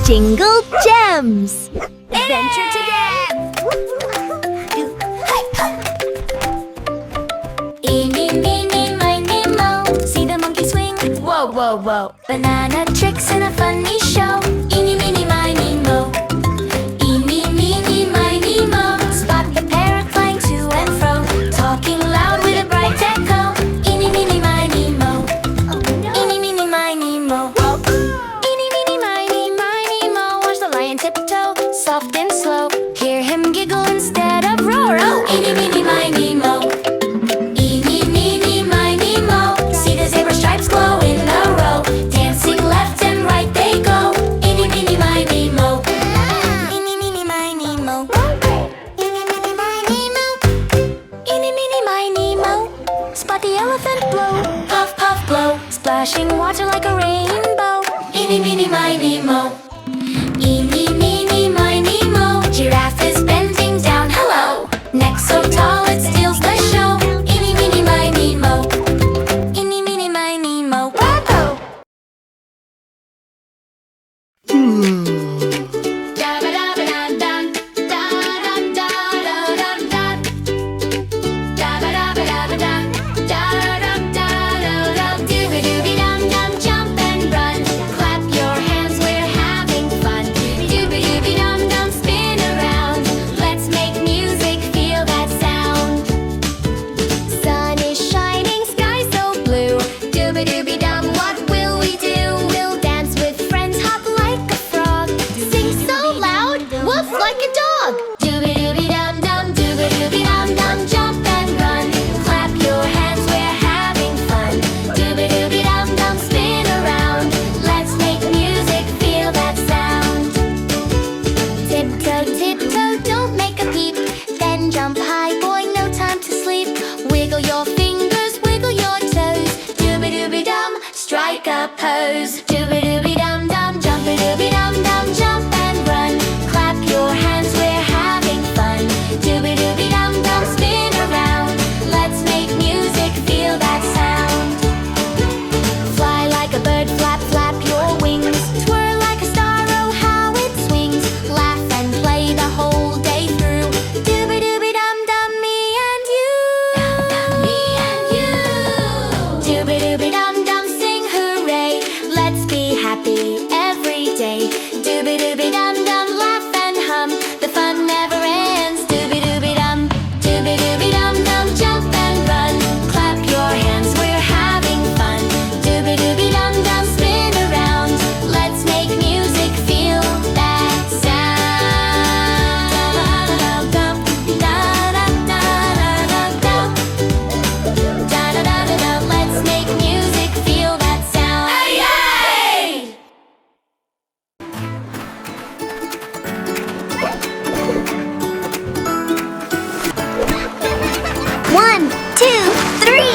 Jingle Gems! Adventure today! Eeny, meeny, miny, moe. See the monkey swing? Whoa, whoa, whoa. Banana tricks in a funny show. Eeny, meeny, miny, moe. Eeny, meeny, miny, moe. Spot the parrot flying to and fro, talking loud with a bright echo. Eeny, meeny, miny, moe. Eeny, meeny, miny, moe. Eeny, meeny, miny, miny, moe. Watch the lion tiptoe, soft and slow. Hear him giggle instead of roar. Oh, eeny, meeny, miny, moe. Eeny, meeny, miny, moe. See the zebra stripes glow in a row. Dancing left and right they go. Eeny, meeny, miny, moe. Eeny, meeny, miny, moe. Eeny, meeny, miny, moe. Eeny, meeny, miny, moe. Spot the elephant blow. Puff, puff, blow. Splashing water like a rainbow. Eeny, meeny, miny, moe. Eeny, meeny, miny, moe. Giraffe is bending down. Hello. Neck so tall it steals the show. Eeny, meeny, miny, moe. Eeny, meeny, miny, moe. Poko. Da-ba-da-ba-da-dum, da-dum-da-da-dum-dum. Da-ba-da-ba-da-ba-dum, da-dum-da-da-dum. Dooby-dooby-dum-dum, jump and run. Clap your hands, we're having fun. Dooby-dooby-dum-dum, spin around. Let's make music, feel that sound. Sun is shining, sky so blue. Dooby-dooby-dum, what will we do? We'll dance with friends, hop like a frog. Sing so loud, woof like a dog. Dooby-dooby-dum-dum, dooby-dooby-dum-dum, jump and run. Clap your hands, we're having fun. Dooby-dooby-dum-dum, spin around. Let's make music, feel that sound. Tiptoe, tiptoe, don't make a peep. Then jump high, boy, no time to sleep. Wiggle your fingers, wiggle your toes. Dooby-dooby-dum, strike a pose. Dooby-dooby-dum-dum, jump-a-dooby-dum-dum, jump and run. Clap your hands, we're having fun. Dooby-dooby-dum-dum, spin around. Let's make music, feel that sound. Fly like a bird, flap, flap your wings. Twirl like a star, oh how it swings. Laugh and play the whole day through. Dooby-dooby-dum-dum, me and you. Me and you. Dooby-dooby-dum-dum, sing hooray. Let's be happy every day. Dooby-dooby-dum-dum, laugh and hum. The fun never ends. Dooby-dooby-dum, dooby-dooby-dum-dum, jump and run. Clap your hands, we're having fun. Dooby-dooby-dum-dum, spin around. Let's make music, feel that sound. Da-da-da-dum, da-da-da-da-da-dum. Da-da-da-da-dum, let's make music, feel that sound. Hey, hey! One, two, three!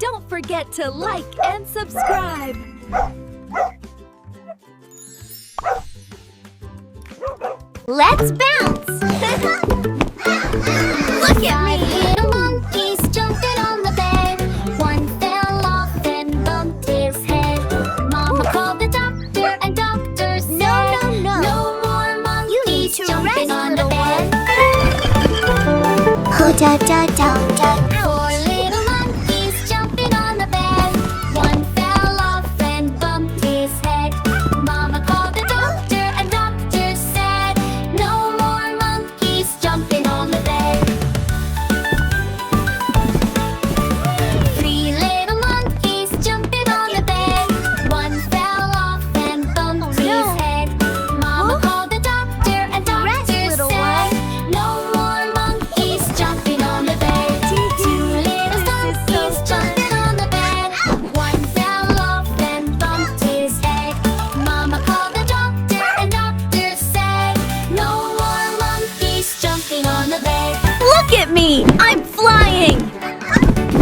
Don't forget to like and subscribe. Let's bounce! Look at me! Little monkeys jumping on the bed. One fell off and bumped his head. Mama called the doctor and doctor said, No, no, no. No more monkeys You need to jumping rest, on the little bed. Four little monkeys jumping on the bed. One fell off and bumped his head. Mama called the doctor and doctor said, no more monkeys jumping on the bed. Three little monkeys jumping on the bed. One fell off and bumped his head. Mama called the doctor and doctor said, no more monkeys jumping on the bed. Two little monkeys jumping on the bed. One fell off and bumped his head. Mama called the doctor and doctor said, no more monkeys jumping on the bed. Look at me! I'm flying!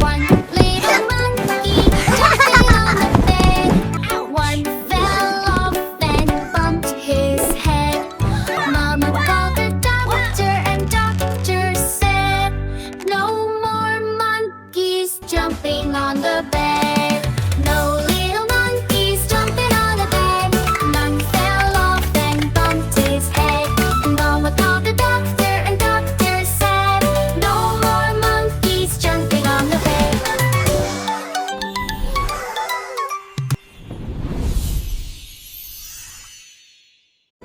One little monkey jumping on the bed. One fell off and bumped his head. Mama called the doctor and doctor said, no more monkeys jumping on the bed. No little monkeys jumping on the bed. None fell off and bumped his head. And Mama called the doctor and doctor said, no more monkeys jumping on the bed.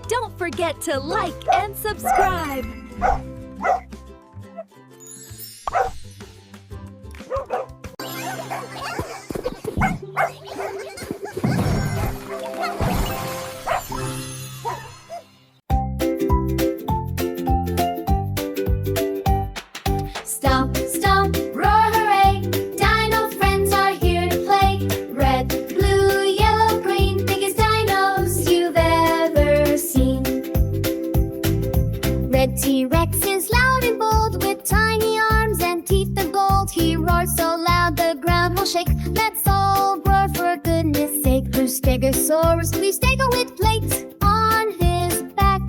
Don't forget to like and subscribe! Stomp, stomp, roar, hooray! Dino friends are here to play. Red, blue, yellow, green, biggest dinos you've ever seen. Red T-Rex is loud and bold with tiny arms and teeth of gold. He roars so loud the ground will shake. Let's all roar for goodness sake. Blue Stegosaurus, blue stego with plates on his back.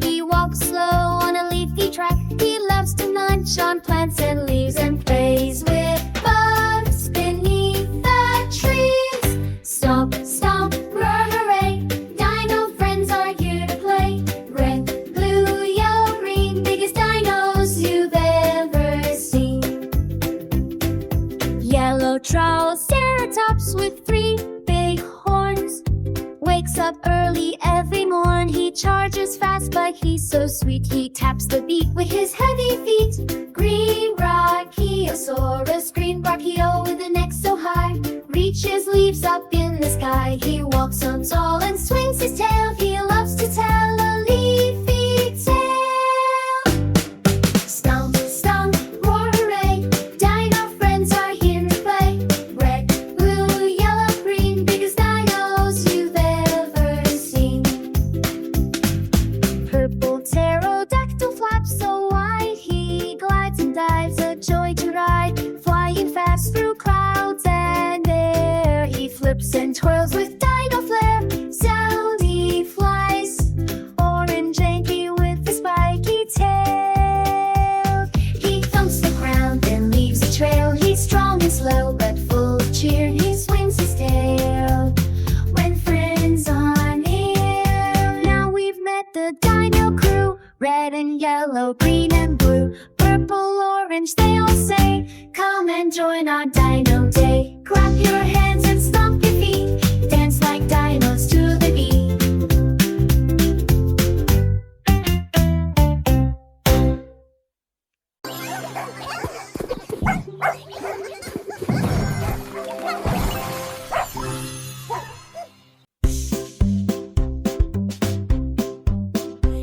He walks slow on a leafy track. He loves to munch on plants and leaves and plays with bugs beneath the trees. Stomp, stomp, roar, hooray! Dino friends are here to play. Red, blue, yellow, green, biggest dinos you've ever seen. Yellow Triceratops with three big horns wakes up early every morn. He charges fast, but he's so sweet. He taps the beat with his heavy feet. Green Brachiosaurus, green brachio with a neck so high, reaches leaves up in the sky. He walks on tall and swings his tail. He loves to tell a leafy tale. Stomp, stomp, roar, hooray! Dino friends are here to play. Red, blue, yellow, green, biggest dinos you've ever seen. Purple pterodactyl flaps so wide, he glides and dives, a joy to ride. Flying fast through clouds and air, he flips and twirls with dino flair. Sound he flies, orange Yankee with a spiky tail. He thumps the ground and leaves a trail. He's strong and slow but full of cheer. He swings his tail when friends are near. Now we've met the dino crew. Red and yellow, green and blue, purple, orange, they all say, come and join our dino day. Clap your hands and stomp your feet, dance like dinos to the beat.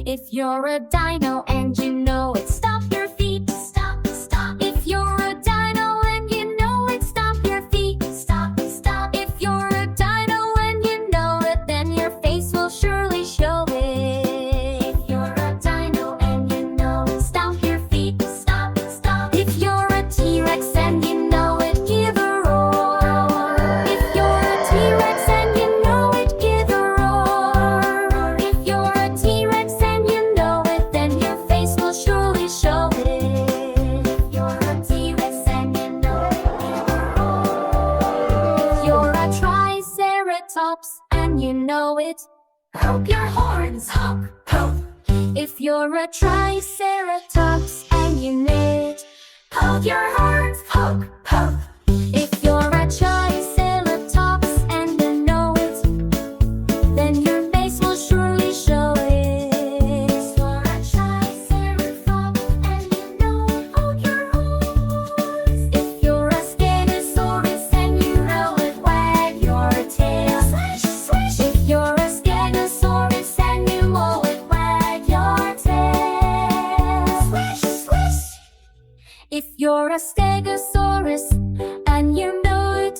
If you're a dino and you know it, stomp your feet. Stomp, stomp. If you're a dino and you know it, stomp your feet. Stomp, stomp. If you're a dino and you know it, then your face will surely show it. If you're a dino and you know it, stomp your feet. Stomp, stomp. If you're a T-Rex and you know it, give a roar. If you're a T-Rex and you know it, give a roar. If you're a T-Rex and you know it, then your face will surely show it. If you're a T-Rex and you know it, give a roar. If you're a Triceratops and you know it, hope your horns, hop, hop. If you're a Triceratops and you know it, poke your horns. Poke, poke. If you're a triceratops and you know it, then your face will surely show it. If you're a triceratops and you know it, poke your horns. If you're a stegosaurus and you know it, wag your tail. Swish, swish. If you're a stegosaurus and you know it, wag your tail. Swish, swish. If you're a stegosaurus and you know it,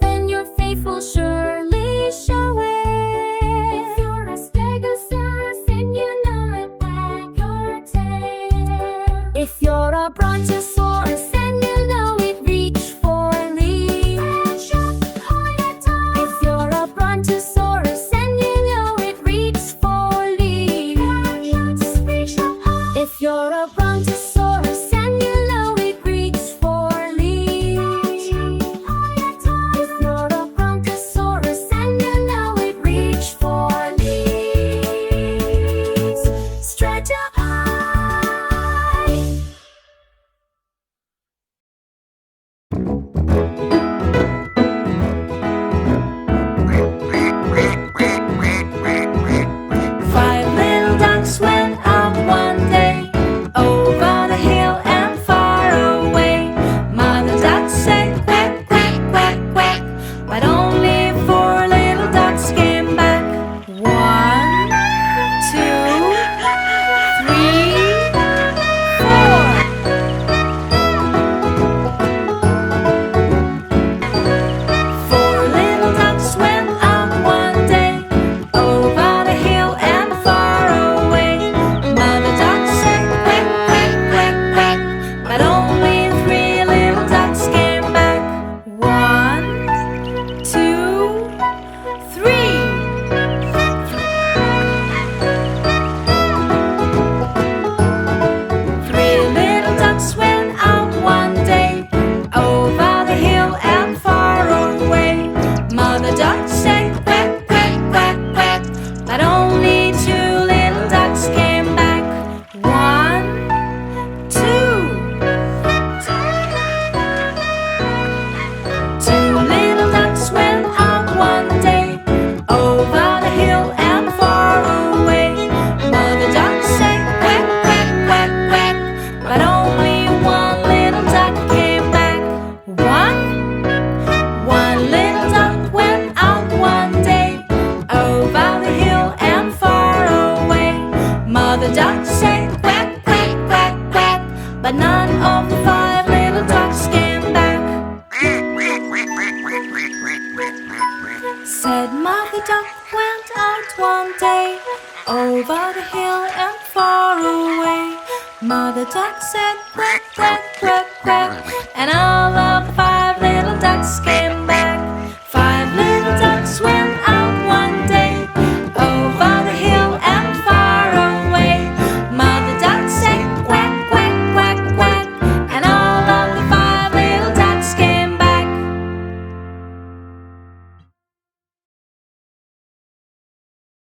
then your faith will surely show it. If you're a stegosaurus and you know it, wag your tail. If you're a brontosaurus and you know it, reach for leaves. If you're a brontosaurus and you know it, reach for leaves. If you're a brontosaurus and you know it, reach for leaves. If you're a brontosaurus and you know it, reach for leaves. Stretch up high. 5 little ducks went up one day, over the hill and far away. Mother duck said quack, quack, quack, quack, but only 4 little ducks came back. 1, 2, 3, 4. 4 little ducks went up one day, over the hill and far away. Mother duck said quack, quack, quack, quack, but only 3 little ducks came back. 1, 2, 3. 3 little ducks went out one day, over the hill and far away. Mother duck said quack, quack, quack, quack, but only 2 little ducks came back. 1, 2. 2 little ducks went out one day, over the hill and far away. Mother duck said quack, quack, quack, quack, but only 1 little duck came back. 1 little duck went out one day, over the hill and far away. Mother duck said quack, quack, quack, quack, but none of the 5 little ducks came back. Said Mother duck went out one day, over the hill and far away. Mother duck said quack, quack, quack, quack, and all of the 5